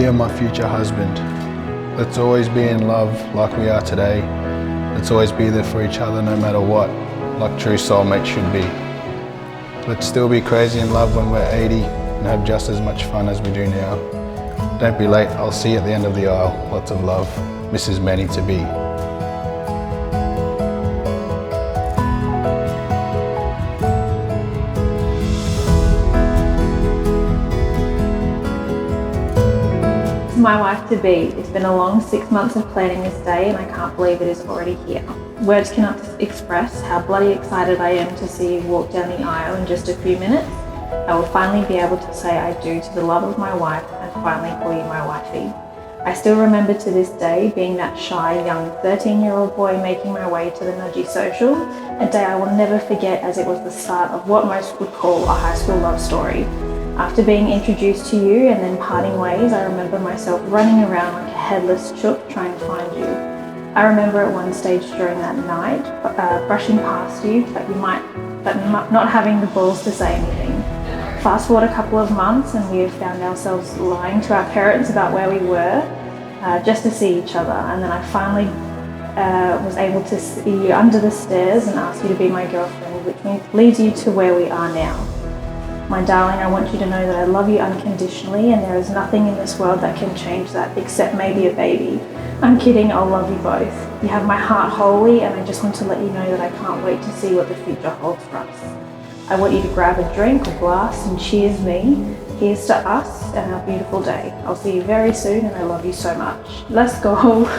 Dear my future husband, let's always be in love like we are today. Let's always be there for each other no matter what, like true soulmates should be. Let's still be crazy in love when we're 80 and have just as much fun as we do now. Don't be late, I'll see you at the end of the aisle. Lots of love, Mrs. Manny to be. My wife-to-be, it's been a long 6 months of planning this day and I can't believe it is already here. Words cannot express how bloody excited I am to see you walk down the aisle in just a few minutes. I will finally be able to say I do to the love of my wife and finally call you my wifey. I still remember to this day being that shy young 13-year-old boy making my way to the Nudgy Social, a day I will never forget as it was the start of what most would call a high school love story. After being introduced to you and then parting ways, I remember myself running around like a headless chook trying to find you. I remember at one stage during that night, brushing past you, but not having the balls to say anything. Fast forward a couple of months and we have found ourselves lying to our parents about where we were, just to see each other. And then I finally was able to see you under the stairs and ask you to be my girlfriend, which leads you to where we are now. My darling, I want you to know that I love you unconditionally and there is nothing in this world that can change that except maybe a baby. I'm kidding, I'll love you both. You have my heart wholly and I just want to let you know that I can't wait to see what the future holds for us. I want you to grab a drink or glass and cheers me. Here's to us and our beautiful day. I'll see you very soon and I love you so much. Let's go.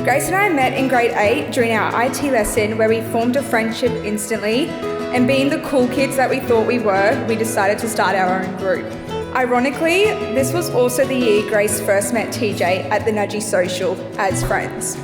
Grace and I met in grade 8 during our IT lesson where we formed a friendship instantly, and being the cool kids that we thought we were, we decided to start our own group. Ironically, this was also the year Grace first met TJ at the Nudgy Social as friends.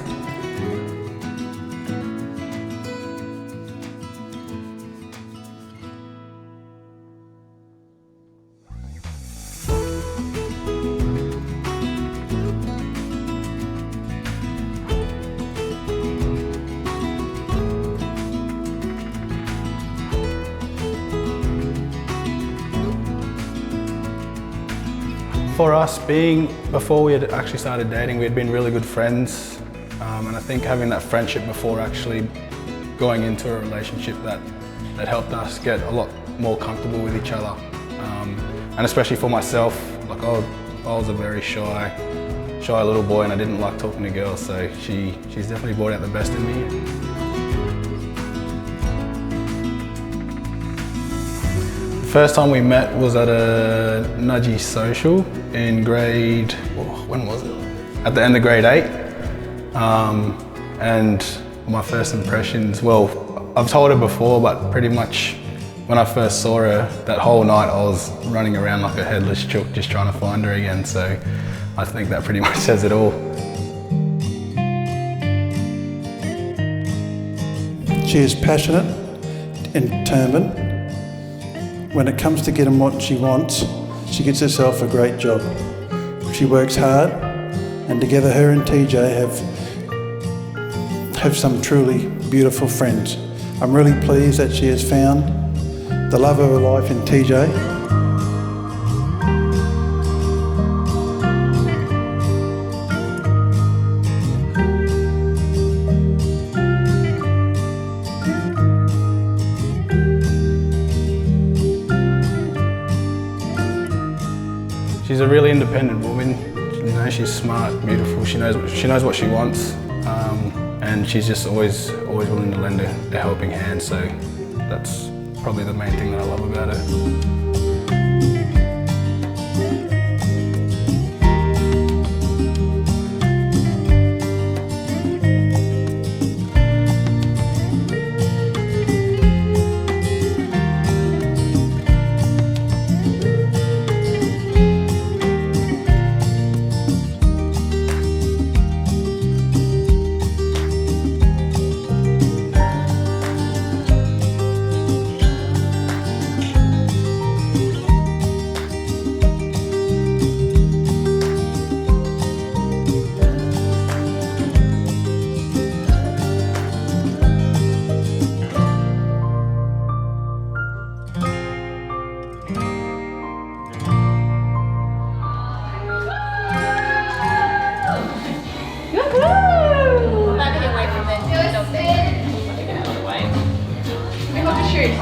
For us, before we had actually started dating, we had been really good friends. And I think having that friendship before actually going into a relationship that helped us get a lot more comfortable with each other. And especially for myself, like I was a very shy little boy and I didn't like talking to girls, so she's definitely brought out the best in me. First time we met was at a Nudgy Social in when was it? At the end of grade 8. And my first impressions, well, I've told her before, but pretty much when I first saw her, that whole night I was running around like a headless chook just trying to find her again, so I think that pretty much says it all. She is passionate and determined. When it comes to getting what she wants, she gets herself a great job. She works hard, and together her and TJ have some truly beautiful friends. I'm really pleased that she has found the love of her life in TJ. She's a really independent woman. You know, she's smart, beautiful. She knows what she wants, and she's just always willing to lend a helping hand. So that's probably the main thing that I love about her.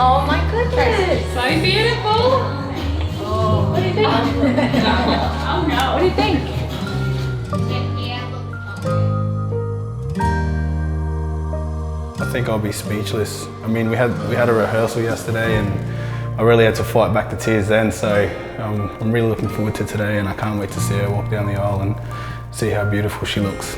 Oh my goodness. So beautiful. Oh, what do you think? Oh no. What do you think? I think I'll be speechless. I mean, we had a rehearsal yesterday, and I really had to fight back the tears then. So I'm really looking forward to today, and I can't wait to see her walk down the aisle and see how beautiful she looks.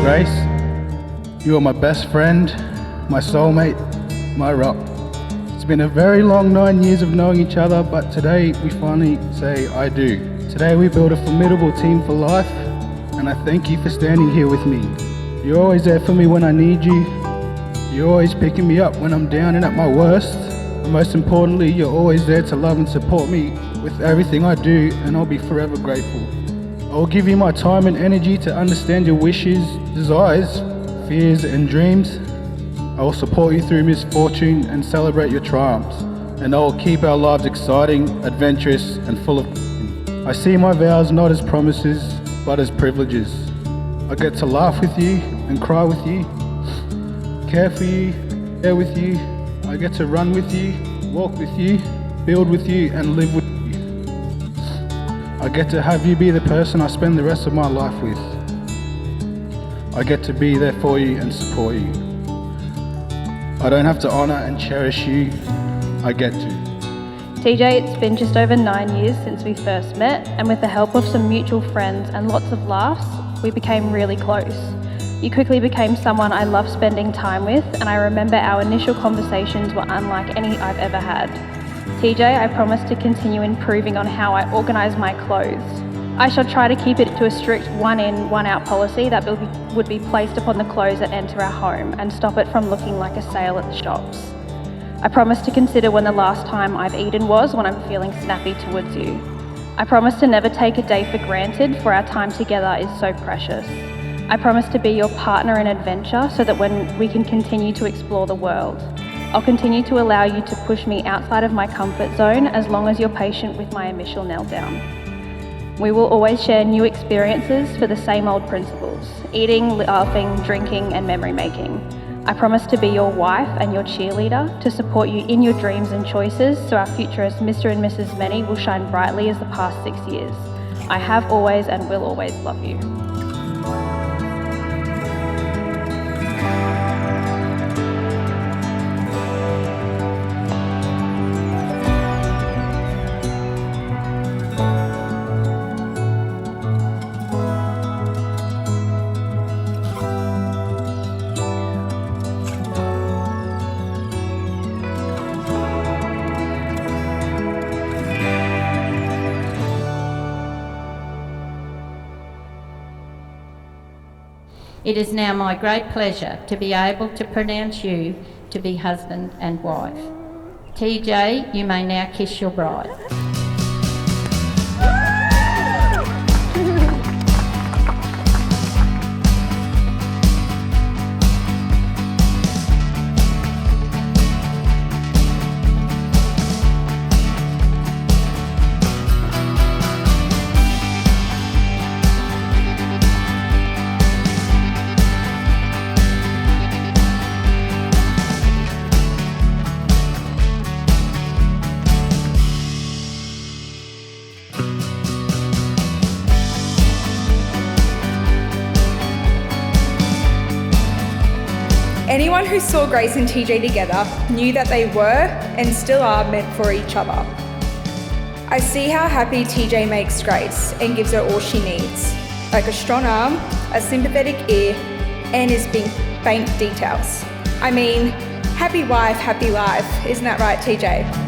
Grace, you are my best friend, my soulmate, my rock. It's been a very long 9 years of knowing each other, but today we finally say I do. Today we build a formidable team for life, and I thank you for standing here with me. You're always there for me when I need you. You're always picking me up when I'm down and at my worst. And most importantly, you're always there to love and support me with everything I do, and I'll be forever grateful. I will give you my time and energy to understand your wishes, desires, fears and dreams. I will support you through misfortune and celebrate your triumphs. And I will keep our lives exciting, adventurous and full of... I see my vows not as promises, but as privileges. I get to laugh with you and cry with you, care for you, share with you. I get to run with you, walk with you, build with you and live with you. I get to have you be the person I spend the rest of my life with. I get to be there for you and support you. I don't have to honour and cherish you, I get to. TJ, it's been just over 9 years since we first met, and with the help of some mutual friends and lots of laughs, we became really close. You quickly became someone I love spending time with, and I remember our initial conversations were unlike any I've ever had. TJ, I promise to continue improving on how I organise my clothes. I shall try to keep it to a strict one in, one out policy that would be placed upon the clothes that enter our home and stop it from looking like a sale at the shops. I promise to consider when the last time I've eaten was when I'm feeling snappy towards you. I promise to never take a day for granted, for our time together is so precious. I promise to be your partner in adventure so that when we can continue to explore the world. I'll continue to allow you to push me outside of my comfort zone as long as you're patient with my initial meltdown. We will always share new experiences for the same old principles: eating, laughing, drinking and memory making. I promise to be your wife and your cheerleader, to support you in your dreams and choices so our future as Mr. and Mrs. Many will shine brightly as the past 6 years. I have always and will always love you. It is now my great pleasure to be able to pronounce you to be husband and wife. TJ, you may now kiss your bride. Anyone who saw Grace and TJ together knew that they were and still are meant for each other. I see how happy TJ makes Grace and gives her all she needs, like a strong arm, a sympathetic ear, and his bank details. I mean, happy wife, happy life, isn't that right, TJ?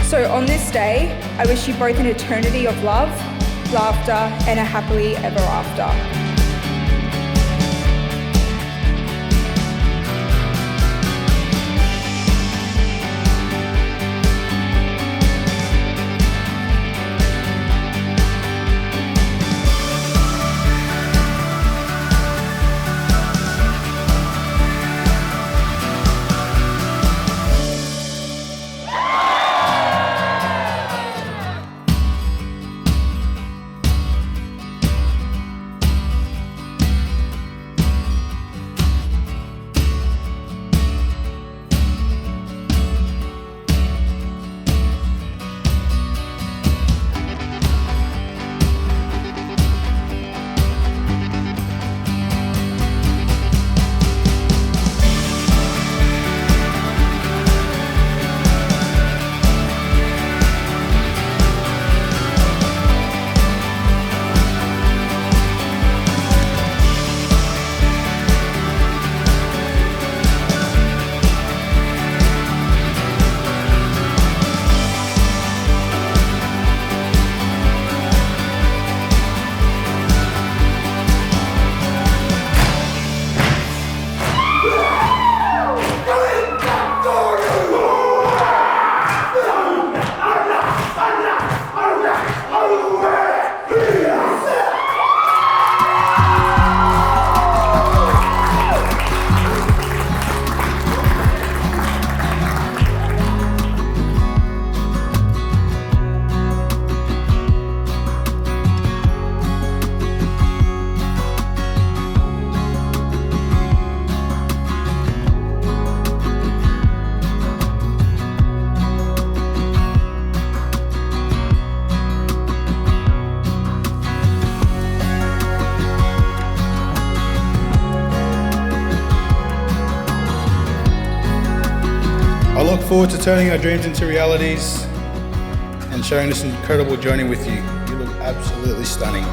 So on this day, I wish you both an eternity of love, laughter, and a happily ever after. I look forward to turning our dreams into realities and sharing this incredible journey with you. You look absolutely stunning.